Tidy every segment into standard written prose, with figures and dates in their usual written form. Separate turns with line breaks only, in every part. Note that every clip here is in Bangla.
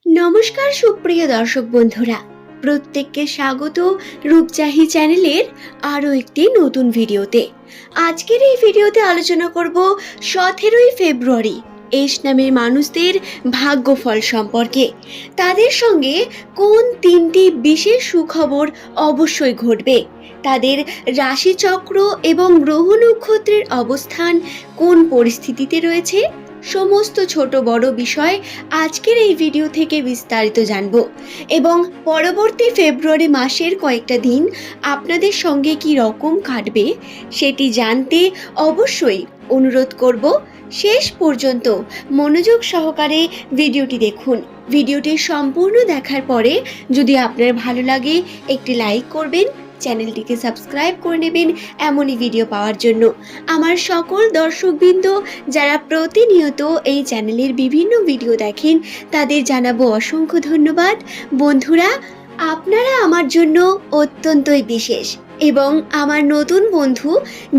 নমস্কার সুপ্রিয় দর্শক বন্ধুরা, প্রত্যেককে স্বাগত রূপচাহি চ্যানেলের আরও একটি নতুন ভিডিওতে। আজকের এই ভিডিওতে আলোচনা করব 17ই ফেব্রুয়ারি এস নামের মানুষদের ভাগ্যফল সম্পর্কে। তাদের সঙ্গে কোন তিনটি বিশেষ সুখবর অবশ্যই ঘটবে, তাদের রাশিচক্র এবং গ্রহ নক্ষত্রের অবস্থান কোন পরিস্থিতিতে রয়েছে, সমস্ত ছোট বড় বিষয় আজকের এই ভিডিও থেকে বিস্তারিত জানব। এবং পরবর্তী ফেব্রুয়ারি মাসের কয়েকটা দিন আপনাদের সঙ্গে কি রকম কাটবে সেটি জানতে অবশ্যই অনুরোধ করব শেষ পর্যন্ত মনোযোগ সহকারে ভিডিওটি দেখুন। ভিডিওটি সম্পূর্ণ দেখার পরে যদি আপনার ভালো লাগে একটি লাইক করবেন, চ্যানেলটিকে সাবস্ক্রাইব করে নেবেন এমনই ভিডিও পাওয়ার জন্য। আমার সকল দর্শকবৃন্দ যারা প্রতিনিয়ত এই চ্যানেলের বিভিন্ন ভিডিও দেখেন তাদের জানাবো অসংখ্য ধন্যবাদ। বন্ধুরা, আপনারা আমার জন্য অত্যন্তই বিশেষ এবং আমার নতুন বন্ধু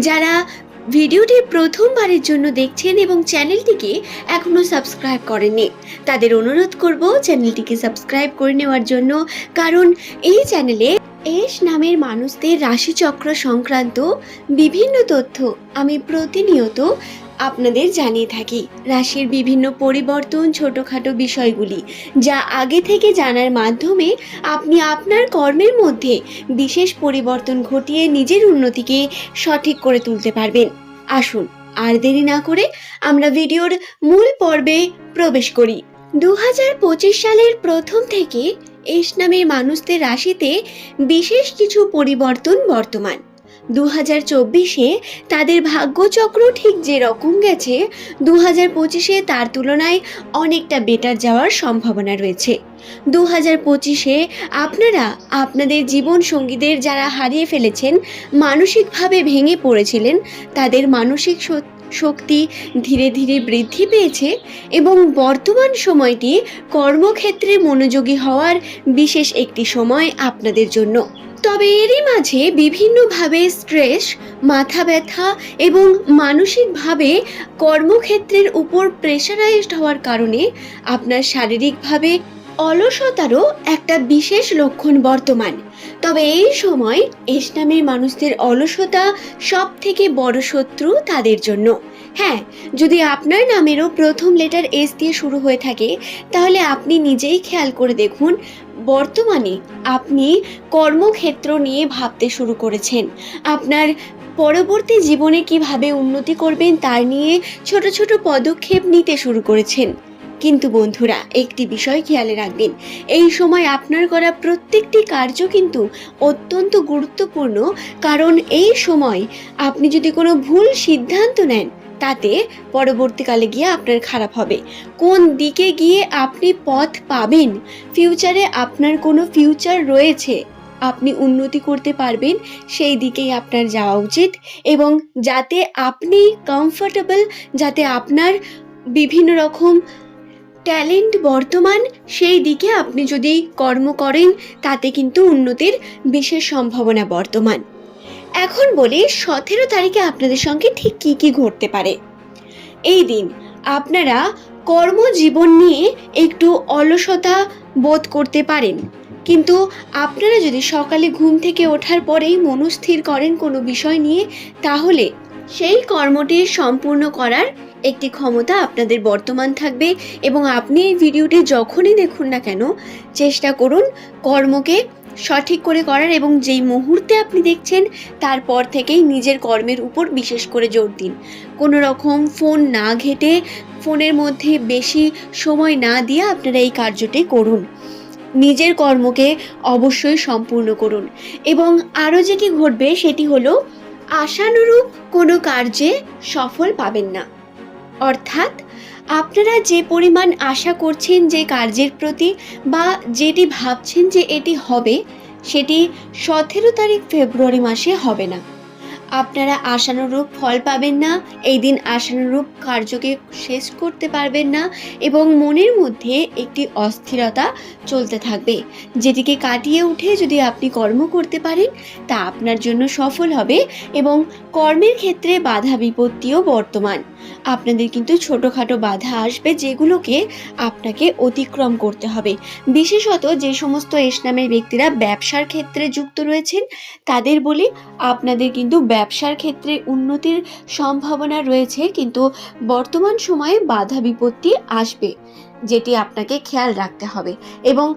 যারা ভিডিওটি প্রথমবারের জন্য দেখছেন এবং চ্যানেলটিকে এখনও সাবস্ক্রাইব করেননি, তাদের অনুরোধ করব চ্যানেলটিকে সাবস্ক্রাইব করে নেওয়ার জন্য, কারণ এই চ্যানেলে এস নামের মানুষদের রাশিচক্র সংক্রান্ত বিভিন্ন তথ্য আমি প্রতিনিয়ত আপনাদের জানিয়ে থাকি। রাশির বিভিন্ন পরিবর্তন, ছোটোখাটো বিষয়গুলি যা আগে থেকে জানার মাধ্যমে আপনি আপনার কর্মের মধ্যে বিশেষ পরিবর্তন ঘটিয়ে নিজের উন্নতিকে সঠিক করে তুলতে পারবেন। আসুন আর দেরি না করে আমরা ভিডিওর মূল পর্বে প্রবেশ করি। 2025 সালের প্রথম থেকে এস নামের মানুষদের রাশিতে বিশেষ কিছু পরিবর্তন বর্তমান। 2024-এ তাদের ভাগ্যচক্র ঠিক যেরকম গেছে 2025-এ তার তুলনায় অনেকটা বেটার যাওয়ার সম্ভাবনা রয়েছে। 2025-এ আপনারা আপনাদের জীবন সঙ্গীদের যারা হারিয়ে ফেলেছেন, মানসিকভাবে ভেঙে পড়েছিলেন, তাদের মানসিক শক্তি ধীরে ধীরে বৃদ্ধি পেয়েছে এবং বর্তমান সময়টি কর্মক্ষেত্রে মনোযোগী হওয়ার বিশেষ একটি সময় আপনাদের জন্য। তবে এরই মাঝে বিভিন্নভাবে স্ট্রেস, মাথা ব্যথা এবং মানসিকভাবে কর্মক্ষেত্রের উপর প্রেশারাইজড হওয়ার কারণে আপনার শারীরিকভাবে অলসতারও একটা বিশেষ লক্ষণ বর্তমান। তবে এই সময় এস নামের মানুষদের অলসতা সব থেকে বড় শত্রু তাদের জন্য। হ্যাঁ, যদি আপনার নামেরও প্রথম লেটার এস দিয়ে শুরু হয়ে থাকে তাহলে আপনি নিজেই খেয়াল করে দেখুন, বর্তমানে আপনি কর্মক্ষেত্র নিয়ে ভাবতে শুরু করেছেন। আপনার পরবর্তী জীবনে কিভাবে উন্নতি করবেন তার নিয়ে ছোট ছোট পদক্ষেপ নিতে শুরু করেছেন। কিন্তু বন্ধুরা, একটি বিষয় খেয়ালে রাখবেন, এই সময় আপনার করা প্রত্যেকটি কার্য কিন্তু অত্যন্ত গুরুত্বপূর্ণ, কারণ এই সময় আপনি যদি কোনো ভুল সিদ্ধান্ত নেন তাতে পরবর্তীকালে গিয়ে আপনার খারাপ হবে। কোন দিকে গিয়ে আপনি পথ পাবেন, ফিউচারে আপনার কোনো ফিউচার রয়েছে, আপনি উন্নতি করতে পারবেন, সেই দিকেই আপনার যাওয়া উচিত। এবং যাতে আপনি কমফোর্টেবল, যাতে আপনার বিভিন্ন রকম ট্যালেন্ট বর্তমান, সেই দিকে আপনি যদি কর্ম করেন তাতে কিন্তু উন্নতির বিশেষ সম্ভাবনা বর্তমান। এখন বলি 17 তারিখে আপনাদের সঙ্গে ঠিক কি কি ঘটতে পারে। এই দিন আপনারা কর্মজীবন নিয়ে একটু অলসতা বোধ করতে পারেন, কিন্তু আপনারা যদি সকালে ঘুম থেকে ওঠার পরেই মনস্থির করেন কোনো বিষয় নিয়ে, তাহলে সেই কর্মটি সম্পূর্ণ করার একটি ক্ষমতা আপনাদের বর্তমান থাকবে। এবং আপনি এই ভিডিওটি যখনই দেখুন না কেন চেষ্টা করুন কর্মকে সঠিক করে করার, এবং যেই মুহূর্তে আপনি দেখছেন তারপর থেকেই নিজের কর্মের উপর বিশেষ করে জোর দিন। কোনো রকম ফোন না ঘেঁটে, ফোনের মধ্যে বেশি সময় না দিয়ে আপনারা এই কার্যটি করুন। নিজের কর্মকে অবশ্যই সম্পূর্ণ করুন। এবং আরও যেটি ঘটবে সেটি হলো আশানুরূপ কোনো কার্যে সফল পাবেন না। অর্থাৎ আপনারা যে পরিমাণ আশা করছেন যে কার্যের প্রতি, বা যেটি ভাবছেন যে এটি হবে, সেটি 17 তারিখ ফেব্রুয়ারি মাসে হবে না। আপনারা আশানুরূপ ফল পাবেন না, এই দিন আশানুরূপ কার্যকে শেষ করতে পারবেন না এবং মনের মধ্যে একটি অস্থিরতা চলতে থাকবে, যেটিকে কাটিয়ে উঠে যদি আপনি কর্ম করতে পারেন তা আপনার জন্য সফল হবে। এবং কর্মের ক্ষেত্রে বাধা বিপত্তিও বর্তমান, আপনাদের কিন্তু ছোটোখাটো বাধা আসবে যেগুলোকে আপনাকে অতিক্রম করতে হবে। বিশেষত যে সমস্ত নামের ব্যক্তিরা ব্যবসার ক্ষেত্রে যুক্ত রয়েছেন তাদের বলি, আপনাদের কিন্তু ব্যবসার ক্ষেত্রে উন্নতির সম্ভাবনা রয়েছে, কিন্তু বর্তমান সময়ে বাধা বিপত্তি আসবে, যেটি আপনাকে খেয়াল রাখতে হবে। এবং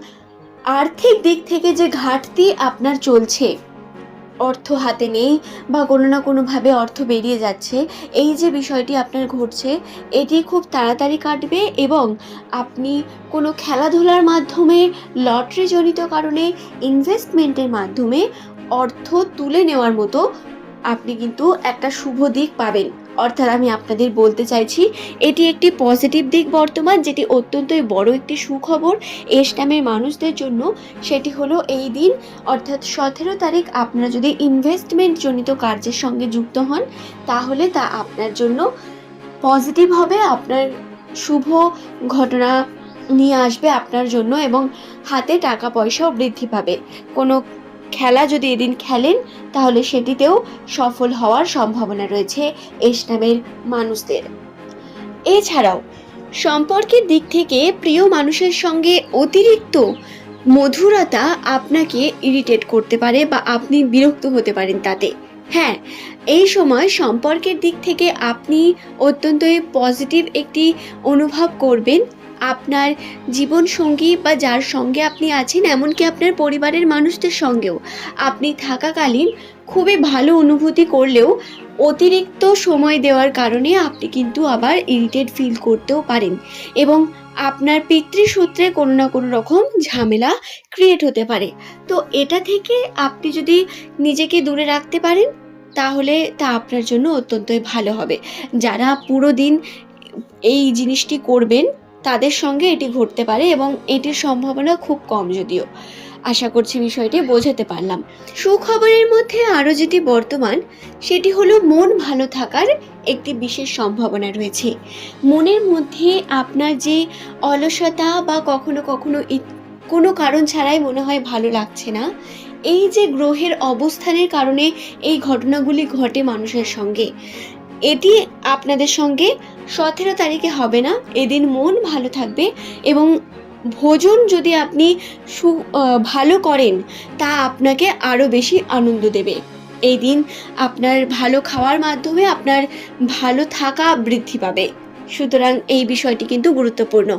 আর্থিক দিক থেকে যে ঘাটতি আপনার চলছে, অর্থ হাতে নেই বা কোনো না কোনোভাবে অর্থ বেরিয়ে যাচ্ছে, এই যে বিষয়টি আপনার ঘটছে এটি খুব তাড়াতাড়ি কাটবে। এবং আপনি কোনো খেলাধুলার মাধ্যমে, লটারিজনিত কারণে, ইনভেস্টমেন্টের মাধ্যমে অর্থ তুলে নেওয়ার মতো আপনি কিন্তু একটা শুভ দিক পাবেন। অর্থাৎ আমি আপনাদের বলতে চাইছি এটি একটি পজিটিভ দিক বর্তমান, যেটি অত্যন্তই বড় একটি সুখবর নামের মানুষদের জন্য। সেটি হলো এই দিন অর্থাৎ 17 তারিখ আপনারা যদি ইনভেস্টমেন্ট জনিত কার্যের সঙ্গে যুক্ত হন তাহলে তা আপনার জন্য পজিটিভ হবে, আপনার শুভ ঘটনা নিয়ে আসবে আপনার জন্য এবং হাতে টাকা পয়সাও বৃদ্ধি পাবে। কোনো খেলা যদি এদিন খেলেন তাহলে সেটিতেও সফল হওয়ার সম্ভাবনা রয়েছে নামের মানুষদের। এছাড়াও সম্পর্কের দিক থেকে প্রিয় মানুষের সঙ্গে অতিরিক্ত মধুরতা আপনাকে ইরিটেট করতে পারে বা আপনি বিরক্ত হতে পারেন তাতে। হ্যাঁ, এই সময় সম্পর্কের দিক থেকে আপনি অত্যন্তই পজিটিভ একটি অনুভব করবেন। আপনার জীবনসঙ্গী বা যার সঙ্গে আপনি আছেন, এমনকি আপনার পরিবারের মানুষদের সঙ্গেও আপনি থাকাকালীন খুবই ভালো অনুভূতি করলেও অতিরিক্ত সময় দেওয়ার কারণে আপনি কিন্তু আবার ইরিটেট ফিল করতেও পারেন এবং আপনার পিতৃসূত্রে কোনো না কোনো রকম ঝামেলা ক্রিয়েট হতে পারে। তো এটা থেকে আপনি যদি নিজেকে দূরে রাখতে পারেন তাহলে তা আপনার জন্য অত্যন্তই ভালো হবে। যারা পুরো দিন এই জিনিসটি করবেন তাদের সঙ্গে এটি ঘটতে পারে এবং এটির সম্ভাবনা খুব কম, যদিও আশা করছি বিষয়টি বোঝাতে পারলাম। সুখবরের মধ্যে আরও যেটি বর্তমান সেটি হলো মন ভালো থাকার একটি বিশেষ সম্ভাবনা রয়েছে। মনের মধ্যে আপনার যে অলসতা বা কখনো কখনো কোনো কারণ ছাড়াই মনে হয় ভালো লাগছে না, এই যে গ্রহের অবস্থানের কারণে এই ঘটনাগুলি ঘটে মানুষের সঙ্গে, এটি আপনাদের সঙ্গে 17 তারিখে হবে না। এদিন মন ভালো থাকবে এবং ভোজন যদি আপনি ভালো করেন তা আপনাকে আরও বেশি আনন্দ দেবে। এই দিন আপনার ভালো খাওয়ার মাধ্যমে আপনার ভালো থাকা বৃদ্ধি পাবে। সুতরাং এই বিষয়টি কিন্তু গুরুত্বপূর্ণ।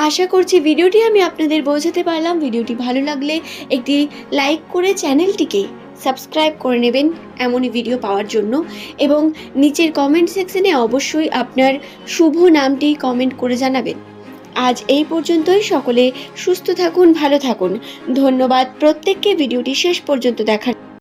আশা করছি ভিডিওটি আমি আপনাদের বোঝাতে পারলাম। ভিডিওটি ভালো লাগলে একটি লাইক করে চ্যানেলটিকে সাবস্ক্রাইব করে নেবেন এমনই ভিডিও পাওয়ার জন্য এবং নিচের কমেন্ট সেকশনে অবশ্যই আপনার শুভ নামটি কমেন্ট করে জানাবেন। আজ এই পর্যন্তই। সকলে সুস্থ থাকুন, ভালো থাকুন। ধন্যবাদ প্রত্যেককে ভিডিওটি শেষ পর্যন্ত দেখার